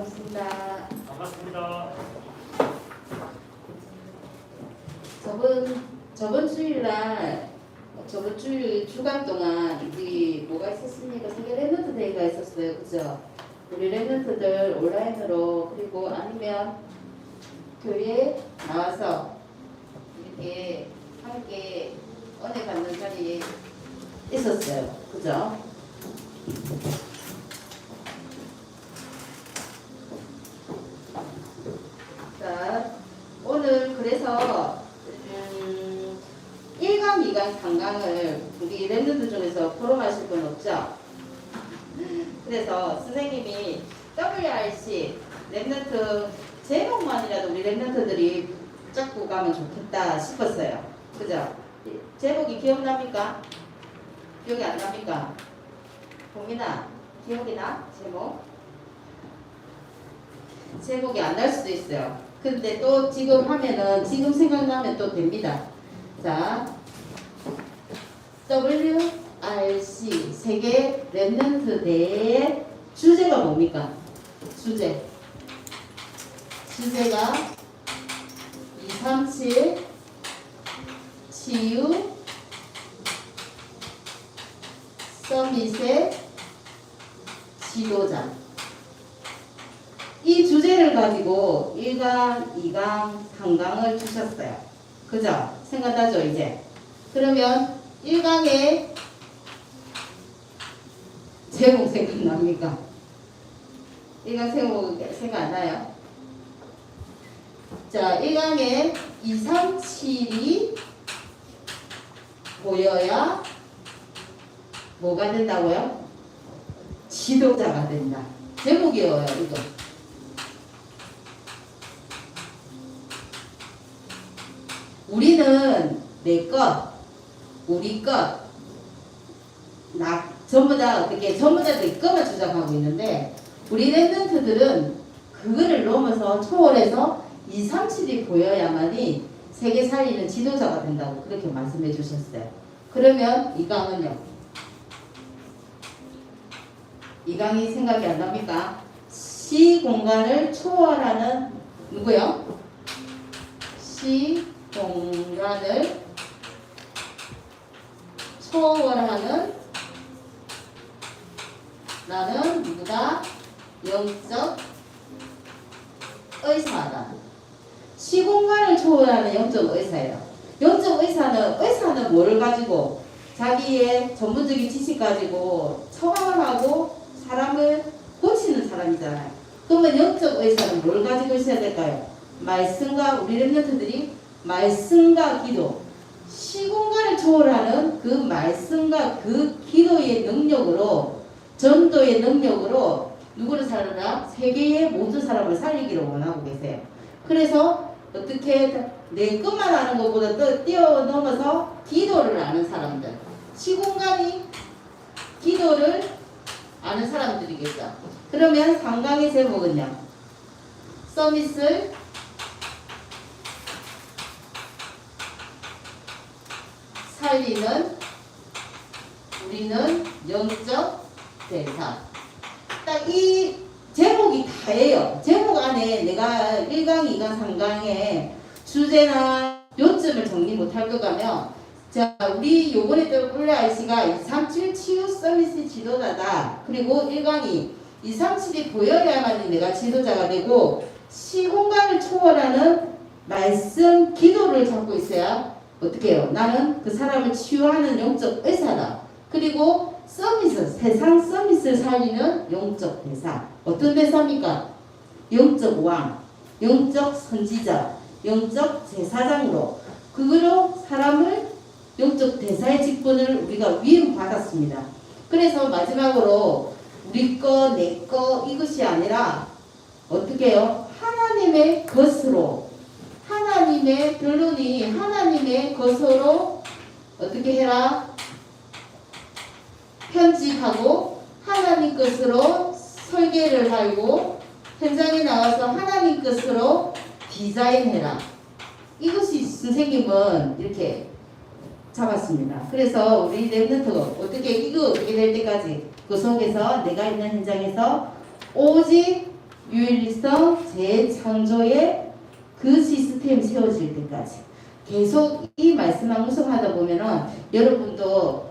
반갑습니다. 반갑습니다. 저번 주일 주간 동안 우리 뭐가 있었습니까? 세계 랩런트 데이가 있었어요. 그죠? 우리 랩런트들 온라인으로 그리고 아니면 교회에 나와서 이렇게 함께 은혜 받는 자리에 있었어요. 그죠? 자, 오늘 그래서 1강, 2강, 3강을 우리 랩런트 중에서 포럼하실 분 없죠? 그래서 선생님이 WRC 랩런트 제목만이라도 우리 랩런트들이 붙잡고 가면 좋겠다 싶었어요. 그죠? 제목이 기억납니까? 기억이 안 납니까? 봉민아, 기억이 나? 제목이 안 날 수도 있어요. 근데 또 지금 하면은 지금 생각나면 또 됩니다. 자, WRC 세계 랩런트 대회의 주제가 뭡니까? 주제가 237 치유 서밋의 지도자. 이 주제를 가지고 1강, 2강, 3강을 주셨어요. 그죠? 생각나죠, 이제? 그러면 1강의 제목 생각납니까? 1강 제목 생각 안 나요? 자, 1강에 237이 보여야 뭐가 된다고요? 지도자가 된다. 제목이에요, 이거. 우리는 내 것, 우리 것, 전부 다 내 것만 주장하고 있는데, 우리 랩런트들은 그거를 넘어서 초월해서 237이 보여야만이 세계 살리는 지도자가 된다고 그렇게 말씀해 주셨어요. 그러면 이 강은요? 이 강이 생각이 안 납니까? 시공간을 초월하는 누구요? 시공간을 초월하는 나는 누구다? 영적 의사다. 시공간을 초월하는 영적 의사예요. 영적 의사는 뭐를 가지고 자기의 전문적인 지식 가지고 처방을 하고 사람을 고치는 사람이잖아요. 그러면 영적 의사는 뭘 가지고 있어야 될까요? 말씀과 우리 랩런트들이 말씀과 기도, 시공간을 초월하는 그 말씀과 그 기도의 능력으로, 전도의 능력으로 누구를 살려라? 세계의 모든 사람을 살리기를 원하고 계세요. 그래서 어떻게 내 것만 아는 것보다 또 뛰어넘어서 기도를 아는 사람들, 시공간이 기도를 아는 사람들이겠죠. 그러면 3강의 제목은요? 서밋을 살리는 우리는 영적 대사. 딱 이 제목이 다예요. 제목 안에 내가 1강, 2강, 3강의 주제나 요점을 정리 못할 것 같으면, 자, 우리 요번에 WRC가 237 치유 서비스 지도자다. 그리고 1강이 237이 보여야만 내가 지도자가 되고, 시공간을 초월하는 말씀, 기도를 잡고 있어야 어떻게 해요? 나는 그 사람을 치유하는 영적 의사다. 그리고 세상 서밋을 살리는 영적 대사. 어떤 대사입니까? 영적 왕, 영적 선지자, 영적 제사장으로 그거로 사람을 영적 대사의 직분을 우리가 위임받았습니다. 그래서 마지막으로 우리 거, 내 거 이것이 아니라 어떻게 해요? 하나님의 것으로, 하나님의 결론이 하나님의 것으로 어떻게 해라? 편집하고 하나님 것으로 설계를 하고 현장에 나와서 하나님 것으로 디자인해라. 이것이 선생님은 이렇게 잡았습니다. 그래서 우리 랩런트가 어떻게 될 때까지 그 속에서 내가 있는 현장에서 오직 유일성 재창조의 그 시스템 세워질 때까지 계속 이 말씀만 묵상하다 보면은 여러분도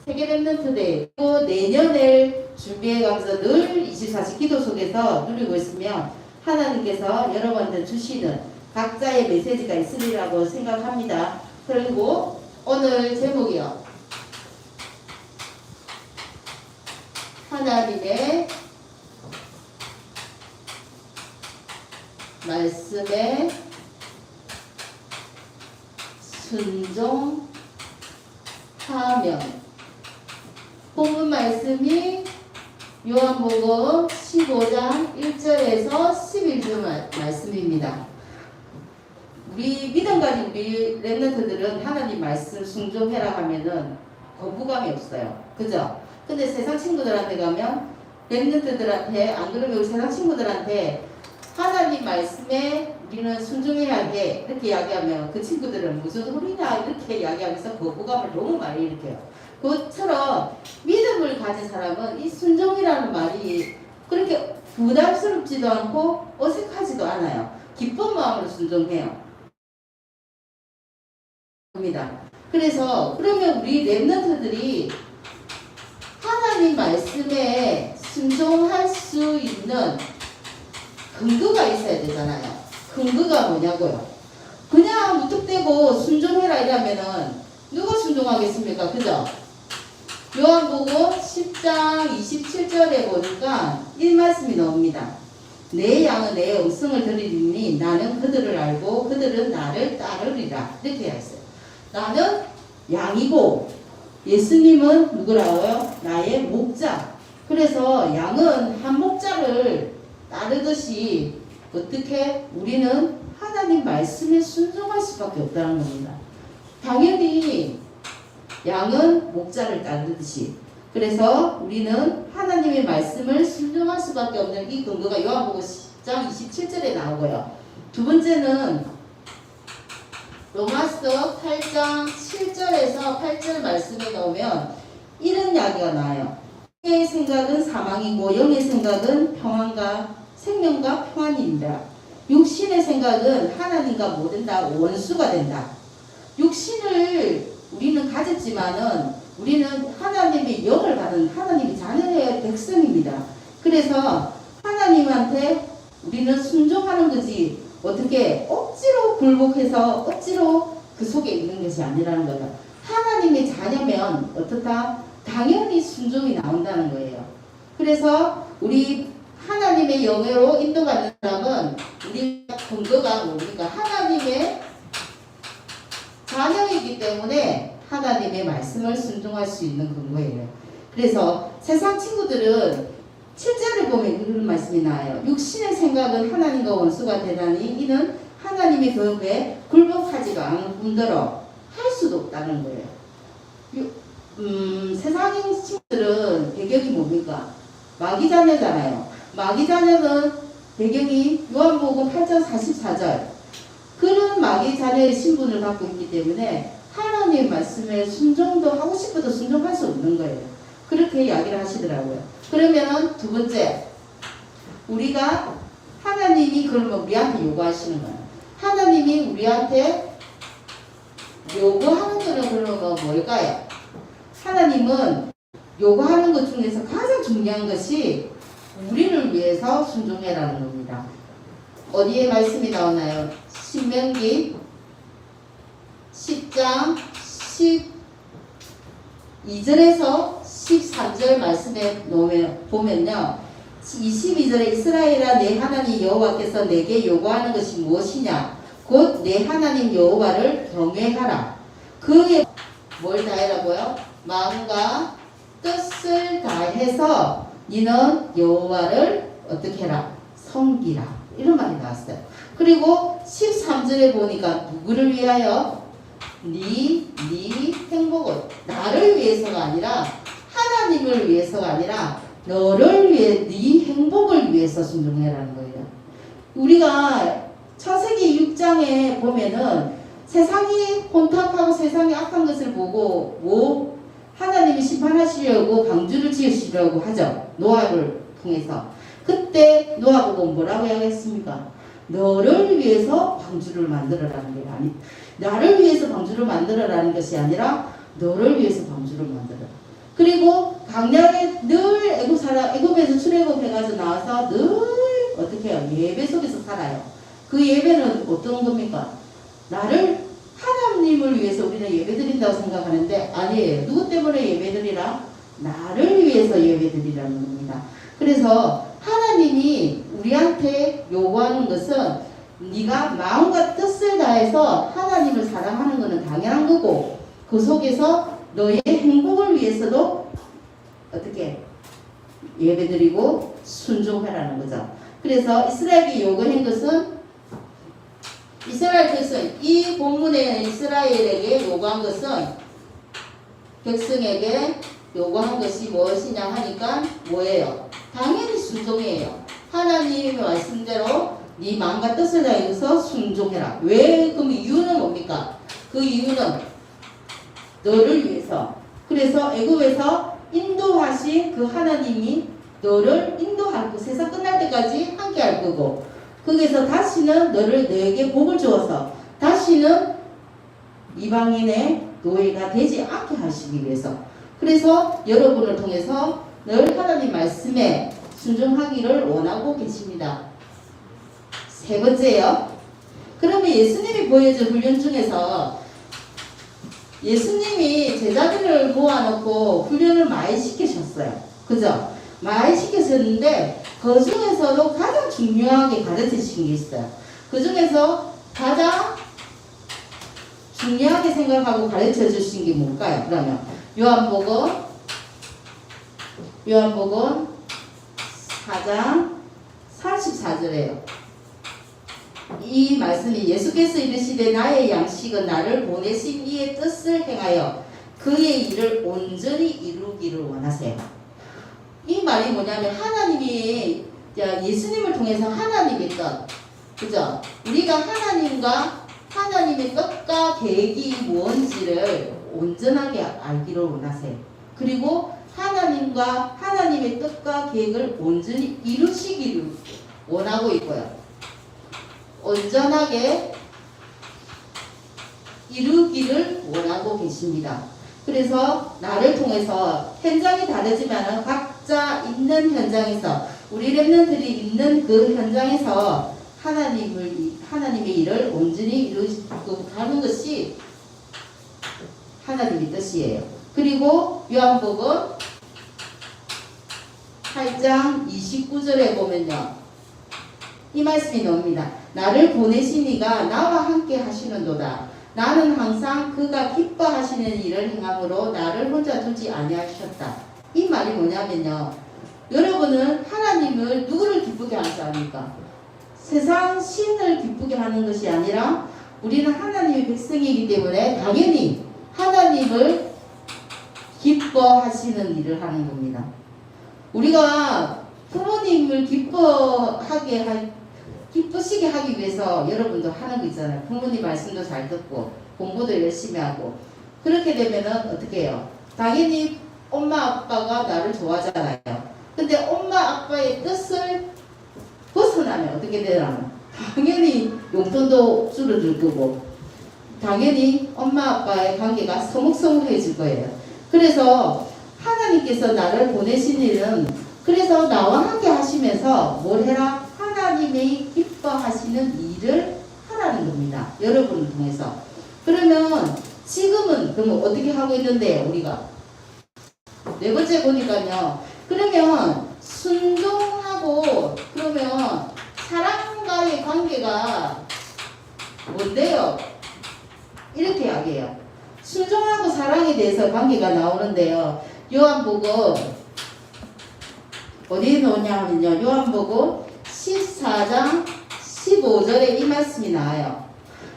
세계 랩런트 데이 또 내년을 준비해가면서 늘 24시 기도 속에서 누리고 있으면 하나님께서 여러분한테 주시는 각자의 메시지가 있으리라고 생각합니다. 그리고 오늘 제목이요. 하나님의 말씀에 순종하면 본문 말씀이 요한복음 15장 1절에서 11절 말씀입니다. 우리 믿음 가진 우리 랩런트들은 하나님 말씀 순종해라 하면은 거부감이 없어요. 그죠? 근데 세상 친구들한테 가면 랩런트들한테 안 그러면 우리 세상 친구들한테 하나님 말씀에 우리는 순종해야 돼 이렇게 이야기하면 그 친구들은 무슨 소리냐 이렇게 이야기하면서 거부감을 너무 많이 일으켜요. 그것처럼 믿음을 가진 사람은 이 순종이라는 말이 그렇게 부담스럽지도 않고 어색하지도 않아요. 기쁜 마음으로 순종해요. 그래서 그러면 우리 랩런트들이 하나님 말씀에 순종할 수 있는 근거가 있어야 되잖아요. 근거가 뭐냐고요? 그냥 무턱대고 순종해라 이러면은 누가 순종하겠습니까? 그죠? 요한복음 10장 27절에 보니까 이 말씀이 나옵니다. 내 양은 내 음성을 들으리니 나는 그들을 알고 그들은 나를 따르리라. 이렇게 되어 있어요. 나는 양이고 예수님은 누구라고요? 나의 목자. 그래서 양은 한 목자를 따르듯이 어떻게 우리는 하나님 말씀에 순종할 수밖에 없다는 겁니다. 당연히 양은 목자를 따르듯이 그래서 우리는 하나님의 말씀을 순종할 수밖에 없는 이 근거가 요한복음 10장 27절에 나오고요. 두 번째는 로마서 8장 7절에서 8절 말씀에 나오면 이런 이야기가 나와요. 영의 생각은 사망이고 영의 생각은 평안과 생명과 평안입니다. 육신의 생각은 하나님과 모든다 원수가 된다. 육신을 우리는 가졌지만은 우리는 하나님의 영을 받은 하나님의 자녀의 백성입니다. 그래서 하나님한테 우리는 순종하는 거지 어떻게 억지로 굴복해서 억지로 그 속에 있는 것이 아니라는 거죠. 하나님의 자녀면 어떻다? 당연히 순종이 나온다는 거예요. 그래서 우리 하나님의 영으로 인도받는 사람은 우리 근거가 뭡니까? 하나님의 자녀이기 때문에 하나님의 말씀을 순종할 수 있는 근거예요. 그래서 세상 친구들은 7절을 보면 이런 말씀이 나와요. 육신의 생각은 하나님과 원수가 되다니 이는 하나님의 교육에 굴복하지가 않을 뿐더러 할 수도 없다는 거예요. 세상 친구들은 배경이 뭡니까? 마귀 자녀잖아요. 마귀 자녀는 배경이 요한복음 8장 44절 그런 마귀 자녀의 신분을 갖고 있기 때문에 하나님의 말씀에 순종도 하고 싶어도 순종할 수 없는 거예요. 그렇게 이야기를 하시더라고요. 그러면 두 번째 우리가 하나님이 그러면 우리한테 요구하시는 거예요. 하나님이 우리한테 요구하는 거는 그러면 뭘까요? 하나님은 요구하는 것 중에서 가장 중요한 것이 우리를 위해서 순종해라는 겁니다. 어디에 말씀이 나오나요? 신명기 10장 12절에서 13절 말씀에 보면요. 22절에 이스라엘아 내 하나님 여호와께서 내게 요구하는 것이 무엇이냐? 곧 내 하나님 여호와를 경외하라. 그의 뭘 다해라고요? 마음과 뜻을 다해서 너는 여호와를 어떻게 해라? 섬기라. 이런 말이 나왔어요. 그리고 13절에 보니까 누구를 위하여? 네 행복을 나를 위해서가 아니라 하나님을 위해서가 아니라 너를 위해 네 행복을 위해서 순종해라는 거예요. 우리가 창세기 6장에 보면은 세상이 혼탁하고 세상이 악한 것을 보고 하나님이 심판하시려고 방주를 지으시려고 하죠. 노아를 통해서 그때 노아보고 뭐라고 이야기했습니까? 너를 위해서 방주를 만들어라는 게 아니, 나를 위해서 방주를 만들어라는 것이 아니라 너를 위해서 방주를 만들어라. 그리고 강량에 늘 애굽에서 출애굽해가지고 나와서 늘 어떻게 해요? 예배 속에서 살아요. 그 예배는 어떤 겁니까? 나를 하나님을 위해서 우리는 예배드린다고 생각하는데 아니에요. 누구 때문에 예배드리라? 나를 위해서 예배드리라는 겁니다. 그래서 하나님이 우리한테 요구하는 것은 네가 마음과 뜻을 다해서 하나님을 사랑하는 것은 당연한 거고 그 속에서 너의 행복을 위해서도 어떻게 예배드리고 순종하라는 거죠. 그래서 이스라엘이 요구한 것은 이 본문에 이스라엘에게 요구한 것은 백성에게 요구한 것이 무엇이냐 하니까 뭐예요? 당연히 순종이에요. 하나님의 말씀대로 네 마음과 뜻을 다해서 순종해라. 왜? 그럼 이유는 뭡니까? 그 이유는 너를 위해서. 그래서 애굽에서 인도하신 그 하나님이 너를 인도할 거 세상 끝날 때까지 함께 할 거고 거기서 다시는 너에게 복을 주어서 다시는 이방인의 노예가 되지 않게 하시기 위해서. 그래서 여러분을 통해서 늘 하나님 말씀에 순종하기를 원하고 계십니다. 세 번째요. 그러면 예수님이 보여준 훈련 중에서 예수님이 제자들을 모아놓고 훈련을 많이 시키셨어요. 그죠? 많이 시키셨는데 그 중에서도 가장 중요하게 가르치신 게 있어요. 그 중에서 가장 중요하게 생각하고 가르쳐 주신 게 뭘까요? 그러면 요한복음 4장 34절에요. 이 말씀이 예수께서 이르시되 나의 양식은 나를 보내신 이의 뜻을 행하여 그의 일을 온전히 이루기를 원하세요. 이 말이 뭐냐면 하나님이 예수님을 통해서 하나님의 뜻, 그죠? 우리가 하나님의 뜻과 계획이 무엇인지를 온전하게 알기를 원하세요. 그리고 하나님과 하나님의 뜻과 계획을 온전히 이루시기를 원하고 있고요. 온전하게 이루기를 원하고 계십니다. 그래서 나를 통해서 현장이 다르지만 각자 있는 현장에서 우리 렘넌트들이 있는 그 현장에서 하나님의 일을 온전히 이루고 가는 것이 하나님의 뜻이에요. 그리고 요한복음 8장 29절에 보면요. 이 말씀이 나옵니다. 나를 보내신 이가 나와 함께 하시는도다. 나는 항상 그가 기뻐하시는 일을 행함으로 나를 혼자 두지 아니하셨다. 이 말이 뭐냐면요. 여러분은 하나님을 누구를 기쁘게 하지 않습니까? 세상 신을 기쁘게 하는 것이 아니라 우리는 하나님의 백성이기 때문에 당연히 하나님을 기뻐하시는 일을 하는 겁니다. 우리가 부모님을 기쁘시게 하기 위해서 여러분도 하는 거 있잖아요. 부모님 말씀도 잘 듣고 공부도 열심히 하고 그렇게 되면은 어떻게 해요? 당연히 엄마 아빠가 나를 좋아하잖아요. 근데 엄마 아빠의 뜻을 벗어나면 어떻게 되나? 당연히 용돈도 줄어들 거고 당연히 엄마 아빠의 관계가 서먹서먹해질 거예요. 그래서 하나님께서 나를 보내신 일은 그래서 나와 함께 하시면서 뭘 해라? 하나님이 기뻐하시는 일을 하라는 겁니다. 여러분을 통해서. 그러면 지금은 그러면 어떻게 하고 있는데요? 우리가 네 번째 보니까요. 그러면 순종하고 그러면 사랑과의 관계가 뭔데요? 이렇게 이야기해요. 순종하고 사랑에 대해서 관계가 나오는데요. 요한복음 어디에 나오냐 하면요. 요한복음 14장 15절에 이 말씀이 나와요.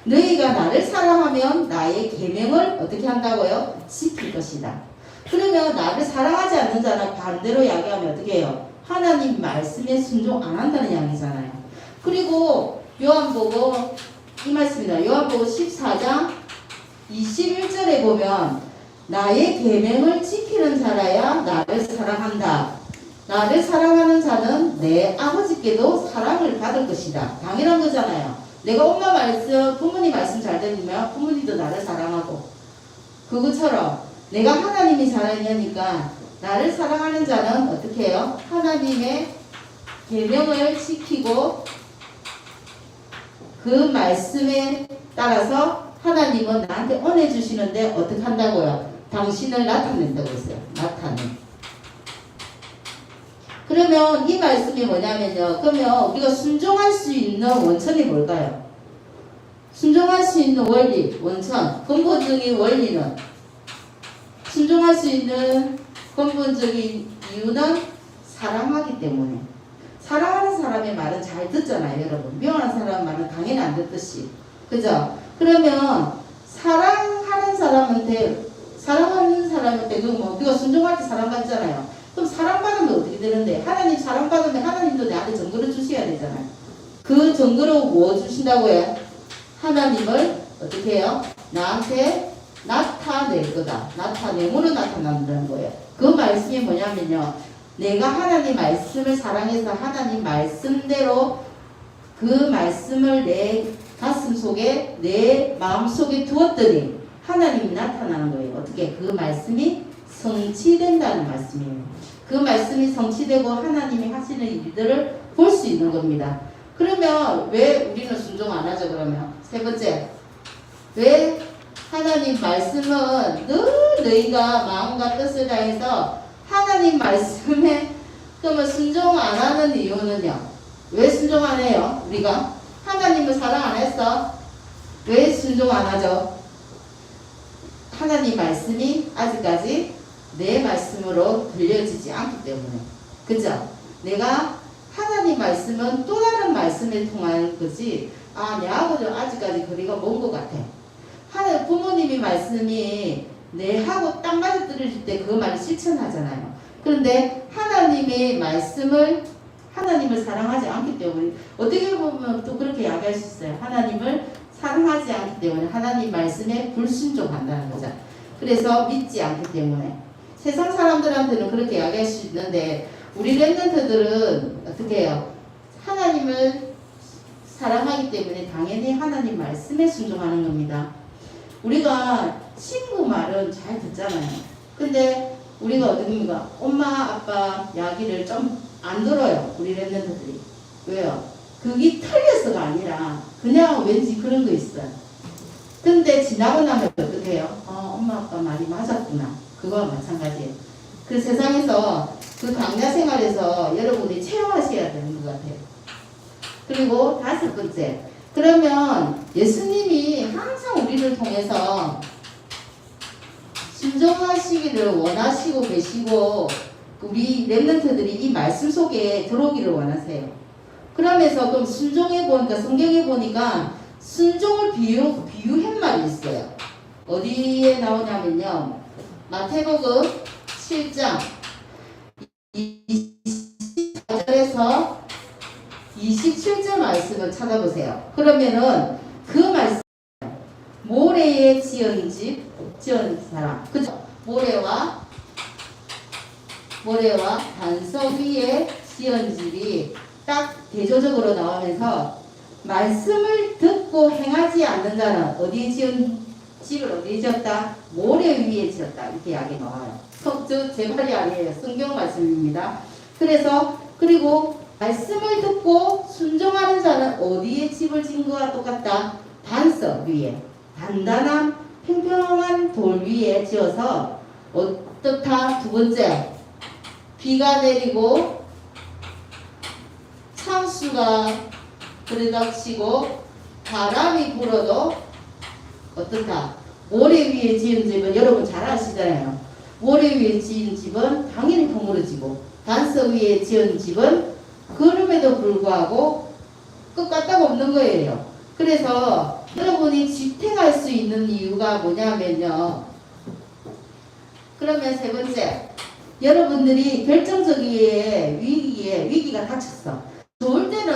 너희가 나를 사랑하면 나의 계명을 어떻게 한다고요? 지킬 것이다. 그러면 나를 사랑하지 않는 자는 반대로 이야기하면 어떻게 해요? 하나님 말씀에 순종 안 한다는 이야기잖아요. 그리고 요한복음 이 말씀입니다. 요한복음 14장 21절에 보면 나의 계명을 지키는 자라야 나를 사랑한다. 나를 사랑하는 자는 내 아버지께도 사랑을 받을 것이다. 당연한 거잖아요. 내가 엄마 말씀, 부모님 말씀 잘 들으면 부모님도 나를 사랑하고, 그것처럼 내가 하나님이 사랑하니까 나를 사랑하는 자는 어떻게 해요? 하나님의 계명을 지키고 그 말씀에 따라서 하나님은 나한테 은혜 주시는데 어떻게 한다고요? 당신을 나타낸다고 했어요. 나타내. 그러면 이 말씀이 뭐냐면요. 그러면 우리가 순종할 수 있는 원천이 뭘까요? 순종할 수 있는 원리, 원천, 근본적인 원리는, 순종할 수 있는 근본적인 이유는 사랑하기 때문에. 사랑하는 사람의 말은 잘 듣잖아요, 여러분. 미워하는 사람 말은 당연히 안 듣듯이. 그죠? 그러면 사랑하는 사람한테 우리가 순종할 때 사랑받잖아요. 그럼 사랑받으면 어떻게 되는데? 하나님 사랑받으면 하나님도 내한테 증거를 주셔야 되잖아요. 그 증거로 뭐 주신다고요? 하나님을 어떻게 해요? 나한테 나타낼 거다. 나타내므로 나타난다는 거예요. 그 말씀이 뭐냐면요. 내가 하나님 말씀을 사랑해서 하나님 말씀대로 그 말씀을 내 가슴 속에, 내 마음 속에 두었더니 하나님이 나타나는 거예요. 어떻게? 그 말씀이 성취된다는 말씀이에요. 그 말씀이 성취되고 하나님이 하시는 일들을 볼 수 있는 겁니다. 그러면 왜 우리는 순종 안 하죠? 그러면 세 번째, 왜 하나님 말씀은 늘 너희가 마음과 뜻을 다해서 하나님 말씀에 그러면 순종 안 하는 이유는요? 왜 순종 안 해요? 우리가 하나님을 사랑 안 했어? 왜 순종 안 하죠? 하나님 말씀이 아직까지 내 말씀으로 들려지지 않기 때문에. 그죠? 내가 하나님 말씀은 또 다른 말씀을 통한 거지, 내하고는 아직까지 거리가 먼 것 같아. 하나님 부모님이 말씀이 내하고 딱 맞아 떨어질 때 그 말을 실천하잖아요. 그런데 하나님의 말씀을, 하나님을 사랑하지 않기 때문에, 어떻게 보면 또 그렇게 이야기할 수 있어요. 하나님을 사랑하지 않기 때문에 하나님 말씀에 불순종한다는 거죠. 그래서 믿지 않기 때문에. 세상 사람들한테는 그렇게 이야기할 수 있는데 우리 랩런트들은 어떻게 해요? 하나님을 사랑하기 때문에 당연히 하나님 말씀에 순종하는 겁니다. 우리가 친구 말은 잘 듣잖아요. 근데 우리가 어떻습니까? 엄마 아빠 이야기를 좀 안 들어요. 우리 랩런트들이. 왜요? 그게 틀려서가 아니라 그냥 왠지 그런 거 있어요. 근데 지나고 나면 어떻게 해요? 엄마 아빠 말이 맞았구나. 그거와 마찬가지예요. 그 세상에서 그 강야 생활에서 여러분이 체험하셔야 되는 것 같아요. 그리고 다섯 번째, 그러면 예수님이 항상 우리를 통해서 순종하시기를 원하시고 계시고 우리 랩런트들이 이 말씀 속에 들어오기를 원하세요. 그러면서 그럼 순종해 보니까, 성경에 보니까 순종을 비유한 말이 있어요. 어디에 나오냐면요. 마태복음 7장 24절에서 27절 말씀을 찾아보세요. 그러면은 그 말씀, 모래에 지은 사람, 그죠? 모래와 반석 위에 지은 집이 딱 대조적으로 나오면서 말씀을 듣고 행하지 않는 자는 어디에 지은 집을 어디에 지었다? 모래 위에 지었다. 이렇게 이야기 나와요. 제 말이 아니에요. 성경 말씀입니다. 그리고 말씀을 듣고 순종하는 자는 어디에 집을 지은 것과 똑같다? 반석 위에, 단단한 평평한 돌 위에 지어서 어떻다? 두 번째, 비가 내리고 창수가 들이닥치고 바람이 불어도 어떻다? 모래 위에 지은 집은 여러분 잘 아시잖아요. 모래 위에 지은 집은 당연히 허물어지고 반석 위에 지은 집은 그럼에도 불구하고 끝까딱 없는 거예요. 그래서 여러분이 지탱할 수 있는 이유가 뭐냐면요. 그러면 세 번째, 여러분들이 결정적인 위기가 닥쳤어. 좋을 때는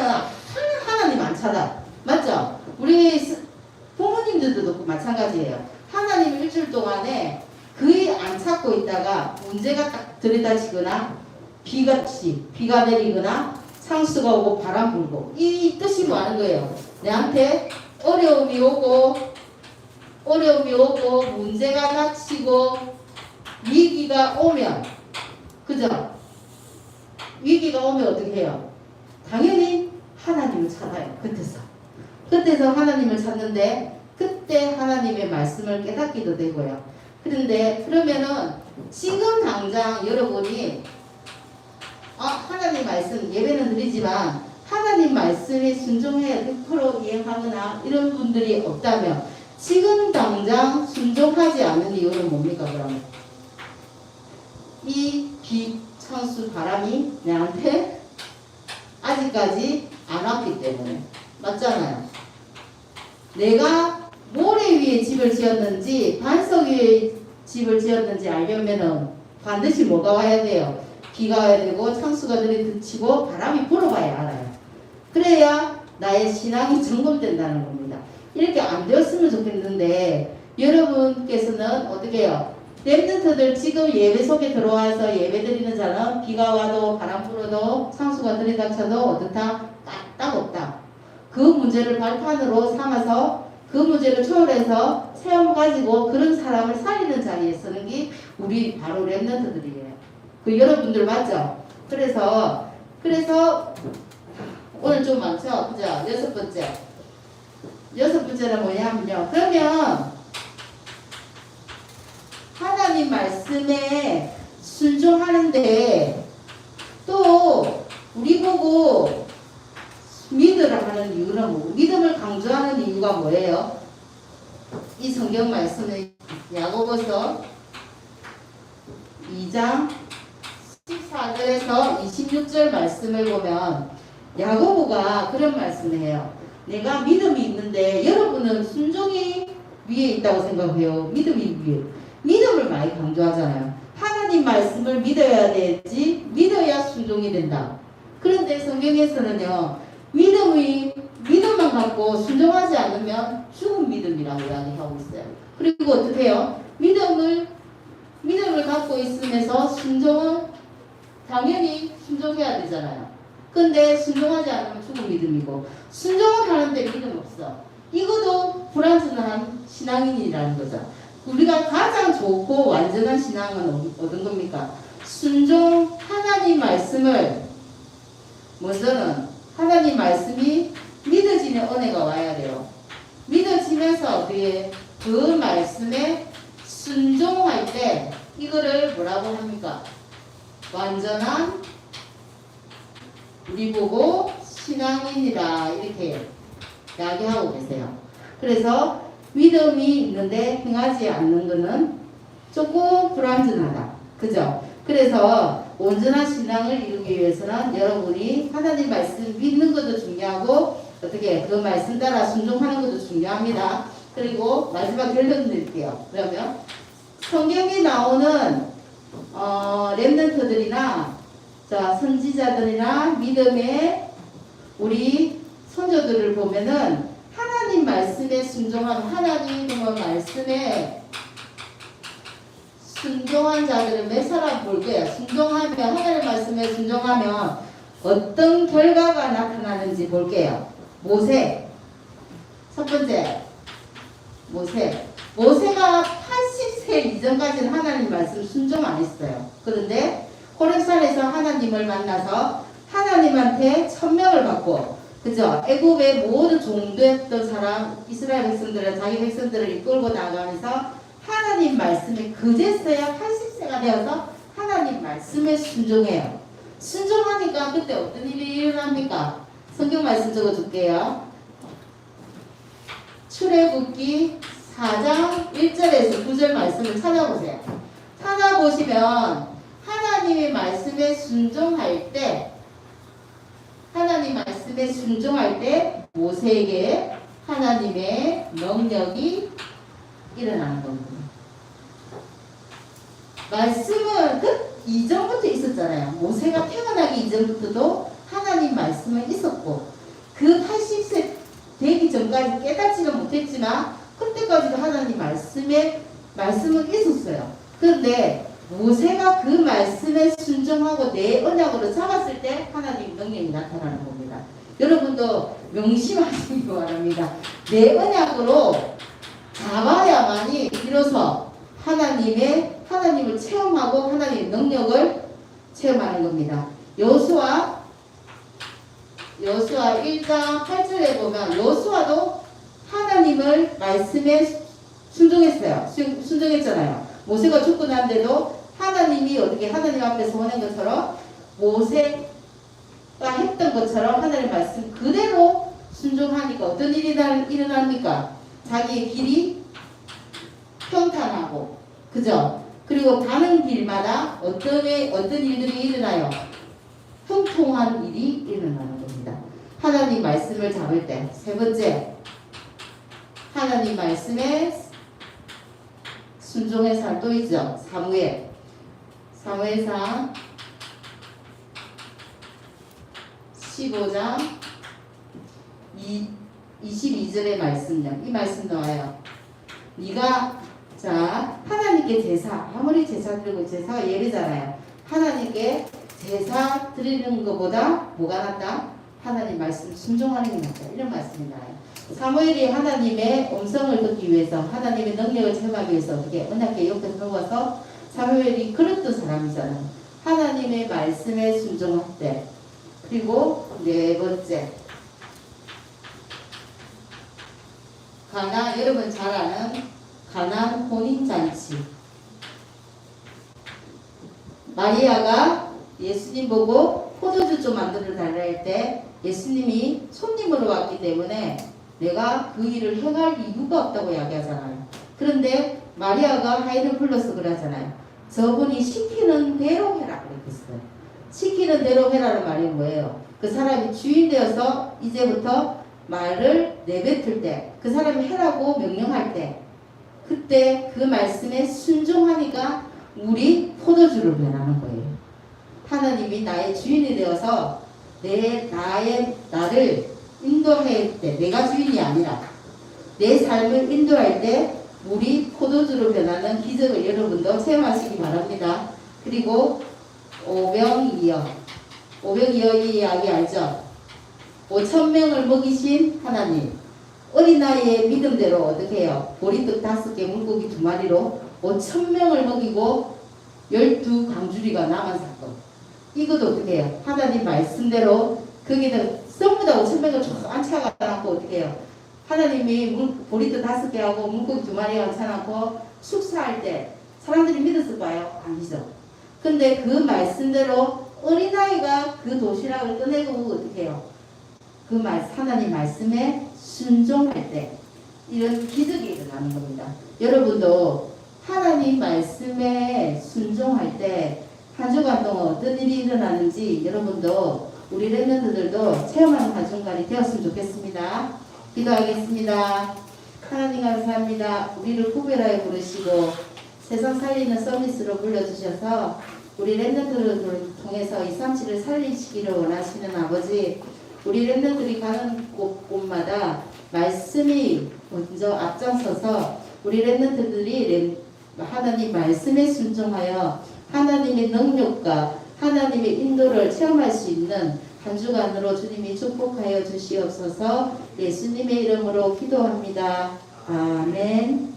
하나님 안 찾아. 맞죠? 우리 부모님들도 마찬가지예요. 하나님 일주일 동안에 거의 안 찾고 있다가 문제가 딱 들이닥치거나 비가 내리거나 상수가 오고 바람 불고 이 뜻이 뭐 하는 거예요? 내한테 어려움이 오고 문제가 닥치고 위기가 오면 그죠? 위기가 오면 어떻게 해요? 당연히 하나님을 찾아요. 그때서 하나님을 찾는데 그때 하나님의 말씀을 깨닫기도 되고요. 그런데 그러면은 지금 당장 여러분이 하나님 말씀 예배는 드리지만 하나님 말씀에 순종해 100% 이행하거나 이런 분들이 없다면 지금 당장 순종하지 않는 이유는 뭡니까? 그러면 이 비, 창수, 바람이 내한테 아직까지 안 왔기 때문에 맞잖아요. 내가 모래 위에 집을 지었는지 반석 위에 집을 지었는지 알려면은 반드시 뭐가 와야 돼요? 비가 와야 되고 창수가 들이닥치고 바람이 불어봐야 알아요. 그래야 나의 신앙이 점검된다는 겁니다. 이렇게 안 되었으면 좋겠는데 여러분께서는 어떻게 해요? 랩런트들 지금 예배 속에 들어와서 예배 드리는 자는 비가 와도 바람 불어도 창수가 들이닥쳐도 어떻다? 딱 없다. 그 문제를 발판으로 삼아서 그 문제를 초월해서 체험 가지고 그런 사람을 살리는 자리에 서는 게 우리 바로 랩런트들이에요. 그 여러분들 맞죠? 그래서 오늘 좀 많죠? 그죠? 여섯 번째는 뭐냐면요. 그러면 하나님 말씀에 순종하는데 또 우리 보고 믿으라 하는 이유는 뭐? 믿음을 강조하는 이유가 뭐예요? 이 성경 말씀은 야고보서 2장 14절에서 26절 말씀을 보면 야고보가 그런 말씀을 해요. 내가 믿음이 있는데 여러분은 순종이 위에 있다고 생각해요. 믿음이 위에. 믿음을 많이 강조하잖아요. 하나님 말씀을 믿어야 되지 믿어야 순종이 된다. 그런데 성경에서는요. 믿음만 갖고 순종하지 않으면 죽은 믿음이라고 이야기하고 있어요. 그리고 어떻게 해요? 믿음을 갖고 있으면서 순종은 당연히 순종해야 되잖아요. 근데 순종하지 않으면 죽은 믿음이고 순종을 하는데 믿음 없어. 이것도 불완전한 신앙인이라는 거죠. 우리가 가장 좋고 완전한 신앙은 어떤 겁니까? 순종 하나님 말씀을 먼저는 하나님 말씀이 믿어지는 은혜가 와야 돼요. 믿어지면서 그 말씀에 순종할 때 이거를 뭐라고 합니까? 완전한 우리 보고 신앙인이라 이렇게 이야기하고 계세요. 그래서 믿음이 있는데 행하지 않는 것은 조금 불완전하다. 그죠? 그래서 온전한 신앙을 이루기 위해서는 여러분이 하나님 말씀 믿는 것도 중요하고 어떻게 그 말씀 따라 순종하는 것도 중요합니다. 그리고 마지막 결론 드릴게요. 그러면 성경에 나오는 렘넌트들이나 선지자들이나 믿음의 우리 선조들을 보면은 하나님 말씀에 순종한 하나님의 말씀에 순종한 자들은 몇 사람 볼 거예요. 순종하면 하나님 말씀에 순종하면 어떤 결과가 나타나는지 볼게요. 모세 첫 번째 모세가 80세 이전까지는 하나님 말씀 순종 안 했어요. 그런데 호렙산에서 하나님을 만나서 하나님한테 천명을 받고 그죠? 애굽의 모든 종됐던 사람 이스라엘 백성들은 자기 백성들을 이끌고 나가면서 하나님 말씀에 그제서야 80세가 되어서 하나님 말씀에 순종해요. 순종하니까 그때 어떤 일이 일어납니까? 성경 말씀 적어줄게요. 출애굽기 4장 1절에서 9절 말씀을 찾아보세요. 찾아보시면 하나님의 말씀에 순종할 때 모세에게 하나님의 능력이 일어나는 겁니다. 말씀은 그 이전부터 있었잖아요. 모세가 태어나기 이전부터도 하나님 말씀은 있었고 그 80세 되기 전까지 깨닫지는 못했지만 그때까지도 하나님 말씀은 있었어요. 그런데 모세가 그 말씀에 순종하고 내 언약으로 잡았을 때 하나님 능력이 나타나는 겁니다. 여러분도 명심하시기 바랍니다. 내 언약으로 잡아야만이 비로소 하나님을 체험하고 하나님의 능력을 체험하는 겁니다. 여호수아 1장 8절에 보면 여호수아도 하나님을 말씀에 순종했잖아요. 모세가 죽고 난데도 하나님이 어떻게 하나님 앞에서 보낸 것처럼 모세가 했던 것처럼 하나님 말씀 그대로 순종하니까 어떤 일이 일어납니까? 자기의 길이 평탄하고, 그죠? 그리고 가는 길마다 어떤 일들이 일어나요? 형통한 일이 일어나는 겁니다. 하나님 말씀을 잡을 때. 세 번째, 하나님 말씀에 순종의 삶 또 있죠. 사무엘상 15장 22절의 말씀요. 이 말씀 나와요. 네가 하나님께 제사, 아무리 제사 드리고 제사가 예배잖아요. 하나님께 제사 드리는 것보다 뭐가 낫다? 하나님 말씀 순종하는 게 낫다. 이런 말씀이 나와요. 사무엘이 하나님의 음성을 듣기 위해서, 하나님의 능력을 체험하기 위해서 어떻게 언약궤 옆에 세워서, 사무엘이 그랬던 사람이잖아요. 하나님의 말씀에 순종할 때. 그리고 네 번째, 여러분 잘 아는 가나안 혼인잔치. 마리아가 예수님 보고 포도주 좀 만들어 달라 할 때 예수님이 손님으로 왔기 때문에 내가 그 일을 행할 이유가 없다고 이야기하잖아요. 그런데 마리아가 하인을 불러서 그러잖아요. 저분이 시키는 대로 해라 그랬어요. 시키는 대로 해라는 말이 뭐예요? 그 사람이 주인 되어서 이제부터 말을 내뱉을 때, 그 사람이 해라고 명령할 때, 그때 그 말씀에 순종하니까 우리 포도주를 변하는 거예요. 하나님이 나의 주인이 되어서 나를 인도할 때, 내가 주인이 아니라 내 삶을 인도할 때 우리 포도주로 변하는 기적을 여러분도 체험하시기 바랍니다. 그리고 오병이어 이 이야기 알죠? 5,000명을 먹이신 하나님, 어린아이의 믿음대로 어떻게 해요? 보리떡 5개, 물고기 2마리로 5,000명을 먹이고 12강주리가 남은 사건. 이것도 어떻게 해요? 하나님 말씀대로 거기는 전부 다 5,000명을 쭉 앉혀가지고 어떻게 해요? 하나님이 보리떡 5개 하고 물고기 2마리 앉혀놓고 숙사할 때 사람들이 믿었을까요? 아니죠. 근데 그 말씀대로 어린아이가 그 도시락을 꺼내고 어떻게 해요? 하나님 말씀에 순종할 때 이런 기적이 일어나는 겁니다. 여러분도 하나님 말씀에 순종할 때 한 주간 동안 어떤 일이 일어나는지 여러분도 우리 렘넌트들도 체험하는 한 주간이 되었으면 좋겠습니다. 기도하겠습니다. 하나님 감사합니다. 우리를 구별하여 부르시고 세상 살리는 서비스로 불러주셔서 우리 렘넌트들을 통해서 237을 살리시기를 원하시는 아버지, 우리 렘넌트들이 가는 곳마다 말씀이 먼저 앞장서서 우리 렘넌트들이 하나님 말씀에 순종하여 하나님의 능력과 하나님의 인도를 체험할 수 있는 한 주간으로 주님이 축복하여 주시옵소서. 예수님의 이름으로 기도합니다. 아멘.